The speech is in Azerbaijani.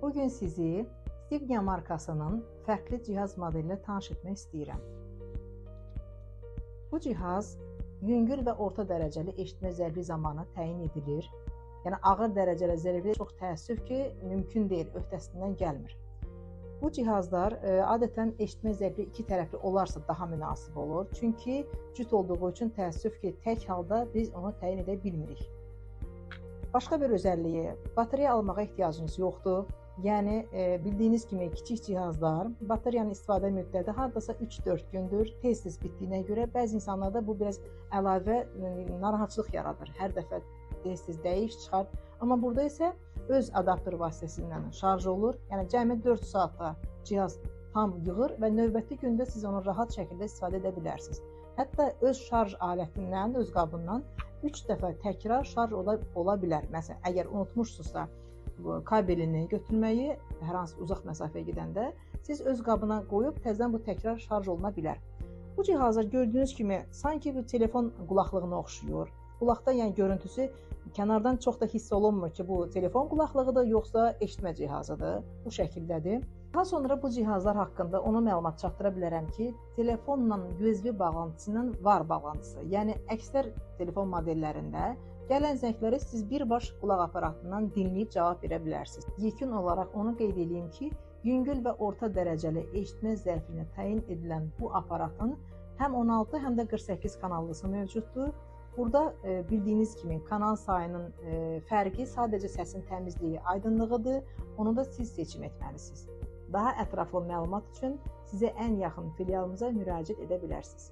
Bugün sizi Signia markasının fərqli cihaz modeli ilə tanış etmək istəyirəm. Bu cihaz yüngül və orta dərəcəli eşitmə zərbi zamanı təyin edilir. Yəni ağır dərəcəli zərbi çox təəssüf ki, mümkün deyil, öhdəsindən gəlmir. Bu cihazlar adətən eşitmə zərbi iki tərəfli olarsa daha münasib olur. Çünki cüt olduğu üçün təəssüf ki, tək halda biz onu təyin edə bilmirik. Başqa bir özəlliyi, batareya almağa ehtiyacınız yoxdur. Yəni bildiyiniz kimi kiçik cihazlar batareyanın istifadə müddəti hardasa 3-4 gündür. Tez-tez bitdiyinə görə bəzi insanlarda bu biraz əlavə narahatçılıq yaradır. Hər dəfə tez-tez dəyiş çıxar. Amma burada isə öz adapter vasitəsilə şarj olur. Yəni cəmi 4 saatda cihaz tam yığır və növbəti gündə siz onu rahat şəkildə istifadə edə bilərsiniz. Hətta öz şarj alətindən, öz qabından 3 dəfə təkrar şarj ola bilər. Məsələn, əgər unutmuşsunuzsa kabelini götürməyi hər hansı uzaq məsafəyə gedəndə siz öz qabına qoyub təzədən bu təkrar şarj oluna bilər. Bu cihazlar gördüyünüz kimi sanki bir telefon qulaqlığına oxşuyur. Qulaqda yəni görüntüsü kənardan çox da hiss olunmur ki, bu telefon qulaqlığıdır yoxsa eşitmə cihazıdır. Bu şəkildədir. Daha sonra bu cihazlar haqqında ona məlumat çatdıra bilərəm ki, telefonla USB bağlantısının var bağlantısı. Yəni əksər telefon modellərində gələn zəngləri siz birbaş qulaq aparatından dinləyib cavab verə bilərsiniz. Yekun olaraq onu qeyd edeyim ki, yüngül və orta dərəcəli eşitmə zərfinə təyin edilən bu aparatın həm 16, həm də 48 kanallısı mövcuddur. Burada bildiyiniz kimi kanal sayının fərqi sadəcə səsin təmizliyi, aydınlığıdır. Onu da siz seçim etməlisiniz. Daha ətraflı məlumat üçün sizə ən yaxın filialımıza müraciət edə bilərsiniz.